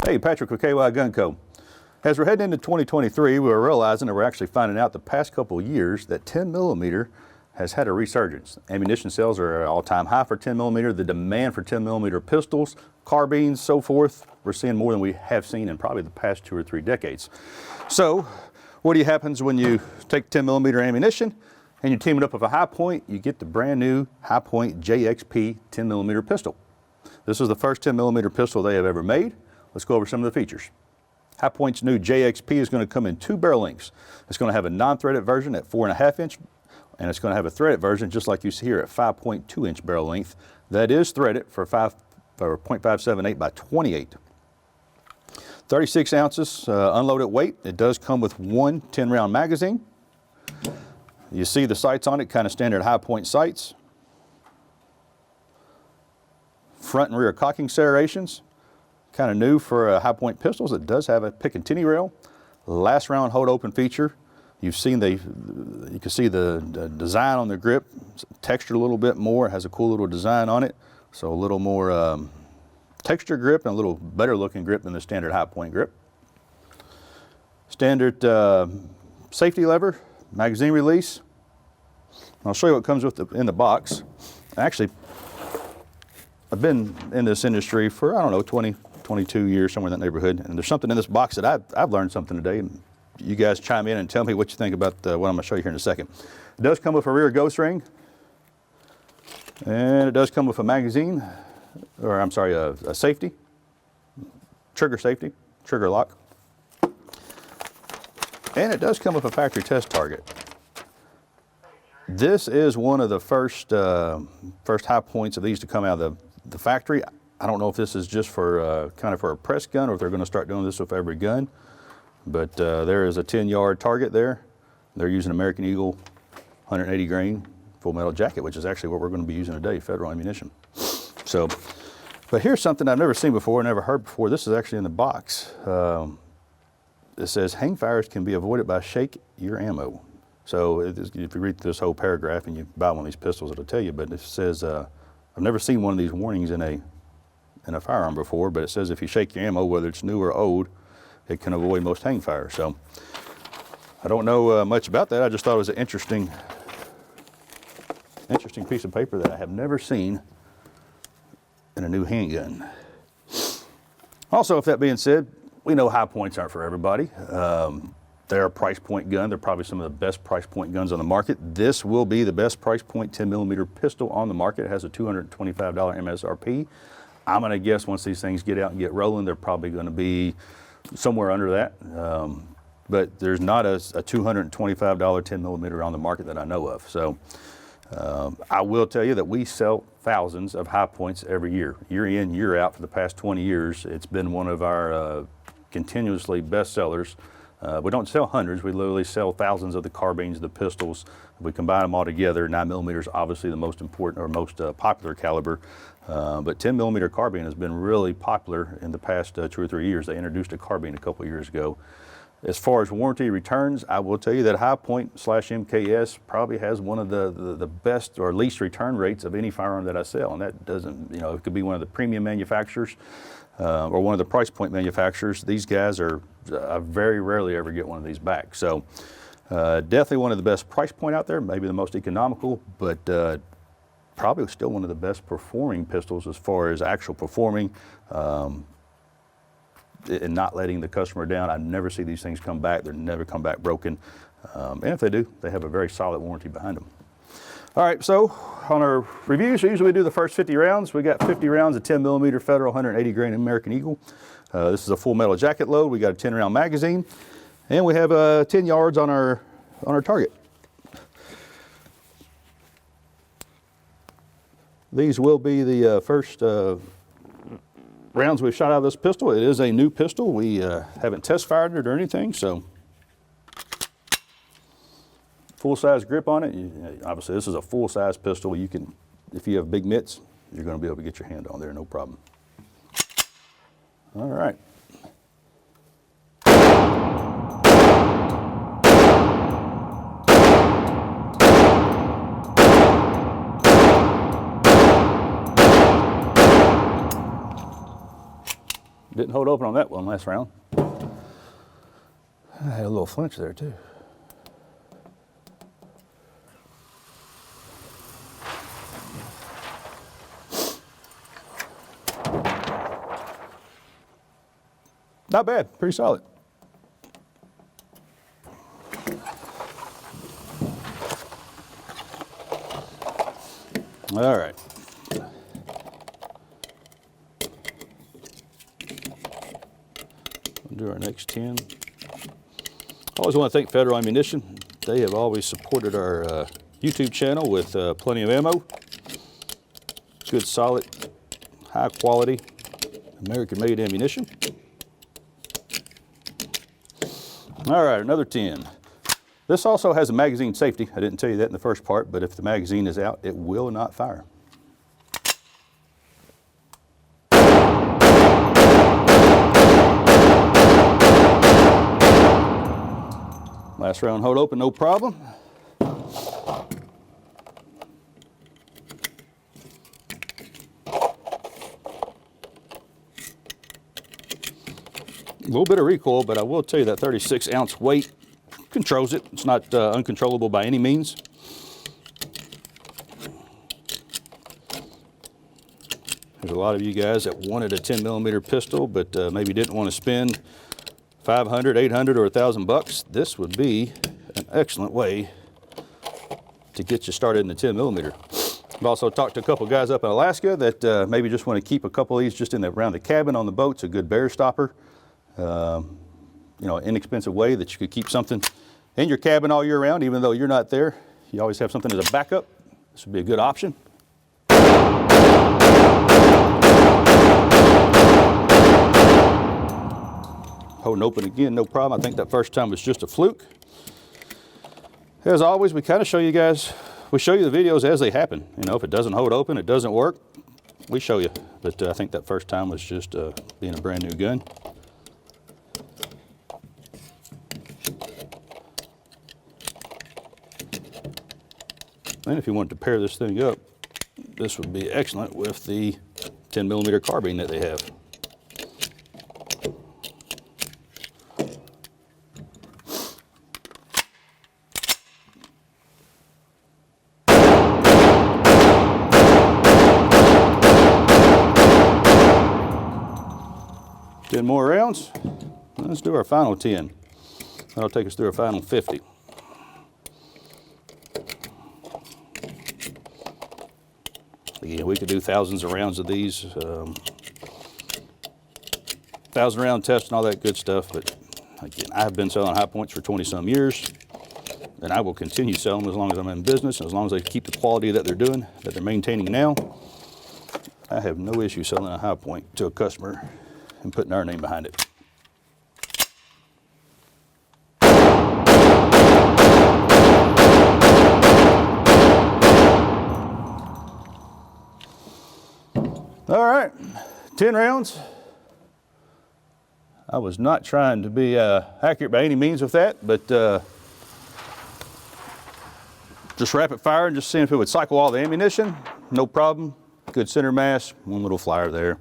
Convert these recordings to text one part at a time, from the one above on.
Hey, Patrick with KY Gun Co. As we're heading into 2023, we're realizing that we're actually finding out the past couple of years that 10mm has had a resurgence. Ammunition sales are at an all-time high for 10mm. The demand for 10mm pistols, carbines, so forth, we're seeing more than we have seen in probably the past 2 or 3 decades. So, what happens when you take 10mm ammunition and you team it up with a High Point? You get the brand new High Point JXP 10mm pistol. This is the first 10mm pistol they have ever made. Let's go over some of the features. High Point's new JXP is going to come in 2 barrel lengths. It's going to have a non-threaded version at 4.5 inch, and it's going to have a threaded version just like you see here at 5.2 inch barrel length. That is threaded for 0.578 by 28. 36 ounces unloaded weight. It does come with one 10-round magazine. You see the sights on it, kind of standard High Point sights. Front and rear cocking serrations. Kind of new for High Point pistols. It does have a pick and tinny rail. Last round hold open feature. You've seen you can see the design on the grip. It's textured a little bit more. It has a cool little design on it. So a little more texture grip and a little better looking grip than the standard High Point grip. Standard safety lever, magazine release. I'll show you what comes with in the box. Actually, I've been in this industry for, I don't know, 22 years, somewhere in that neighborhood. And there's something in this box that I've learned something today. You guys chime in and tell me what you think about what I'm going to show you here in a second. It does come with a rear ghost ring. And it does come with a magazine, or I'm sorry, a safety, trigger safety, trigger lock. And it does come with a factory test target. This is one of the first High Points of these to come out of the factory. I don't know if this is just for kind of for a press gun or if they're going to start doing this with every gun. But there is a 10-yard target there. They're using American Eagle 180 grain full metal jacket, which is actually what we're going to be using today, federal ammunition. So, but here's something I've never seen before, never heard before. This is actually in the box. It says hang fires can be avoided by shake your ammo. So if you read this whole paragraph and you buy one of these pistols, it'll tell you. But it says I've never seen one of these warnings in a firearm before, but it says if you shake your ammo, whether it's new or old, it can avoid most hang fire. So I don't know much about that. I just thought it was an interesting piece of paper that I have never seen in a new handgun. Also, with that being said, we know High Points aren't for everybody. They're a price point gun. They're probably some of the best price point guns on the market. This will be the best price point 10mm pistol on the market. It has a $225 MSRP. I'm going to guess once these things get out and get rolling, they're probably going to be somewhere under that. But there's not a $225 10mm on the market that I know of. So I will tell you that we sell thousands of High Points every year in, year out for the past 20 years. It's been one of our continuously best sellers. We don't sell hundreds, we literally sell thousands of the carbines, the pistols. We combine them all together. 9mm is obviously the most important or most popular caliber. But 10mm carbine has been really popular in the past 2 or 3 years. They introduced a carbine a couple years ago. As far as warranty returns, I will tell you that High Point / MKS probably has one of the best or least return rates of any firearm that I sell. And that doesn't, it could be one of the premium manufacturers or one of the price point manufacturers. These guys I very rarely ever get one of these back. So definitely one of the best price point out there, maybe the most economical, but probably still one of the best performing pistols as far as actual performing and not letting the customer down. I never see these things come back. They're never come back broken. And if they do, they have a very solid warranty behind them. All right, so on our reviews, usually we do the first 50 rounds. We got 50 rounds of 10mm Federal 180 grain American Eagle. This is a full metal jacket load. We got a 10-round magazine, and we have 10 yards on our target. These will be the first rounds we've shot out of this pistol. It is a new pistol. We haven't test fired it or anything, so full-size grip on it. Obviously, this is a full-size pistol. You can, if you have big mitts, you're going to be able to get your hand on there, no problem. All right. Didn't hold open on that one last round. I had a little flinch there too. Not bad, pretty solid. All right. We'll do our next 10. I always want to thank Federal Ammunition. They have always supported our YouTube channel with plenty of ammo. Good, solid, high quality, American-made ammunition. All right, another 10. This also has a magazine safety. I didn't tell you that in the first part, but if the magazine is out, it will not fire. Last round, hold open, no problem. A little bit of recoil, but I will tell you that 36-ounce weight controls it. It's not uncontrollable by any means. There's a lot of you guys that wanted a 10mm pistol, but maybe didn't want to spend $500, $800, or $1,000. This would be an excellent way to get you started in the 10mm. I've also talked to a couple guys up in Alaska that maybe just want to keep a couple of these just around the cabin on the boat. It's a good bear stopper. You know, inexpensive way that you could keep something in your cabin all year round, even though you're not there. You always have something as a backup. This would be a good option. Holding open again, no problem. I think that first time was just a fluke. As always, we kind of show you guys, we show you the videos as they happen. You know, if it doesn't hold open, it doesn't work, we show you. But I think that first time was just being a brand new gun. And if you wanted to pair this thing up, this would be excellent with the 10mm carbine that they have. Ten more rounds. Let's do our final 10. That'll take us through our final 50. Again, we could do thousands of rounds of these, 1,000-round test and all that good stuff. But again, I've been selling high points for 20-some years, and I will continue selling as long as I'm in business, and as long as they keep the quality that they're doing, that they're maintaining now. I have no issue selling a high point to a customer and putting our name behind it. All right, 10 rounds. I was not trying to be accurate by any means with that, but just rapid fire and just seeing if it would cycle all the ammunition. No problem. Good center mass, one little flyer there,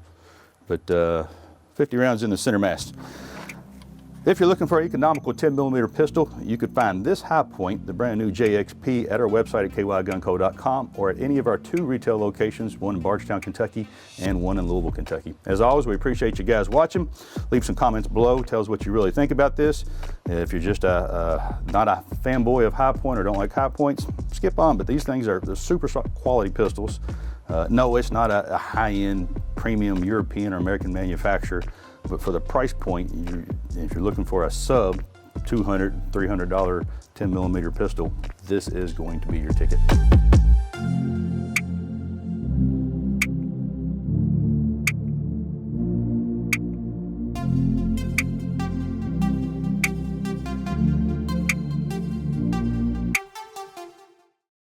but 50 rounds in the center mass. If you're looking for an economical 10mm pistol, you could find this high point, the brand new JXP, at our website at kygunco.com or at any of our 2 retail locations, one in Bardstown, Kentucky and one in Louisville, Kentucky. As always, we appreciate you guys watching. Leave some comments below. Tell us what you really think about this. If you're just not a fanboy of high point or don't like high points, skip on, but these things are the super quality pistols. No, it's not a high-end premium European or American manufacturer. But for the price point, if you're looking for a sub $200, $300 10mm pistol, this is going to be your ticket.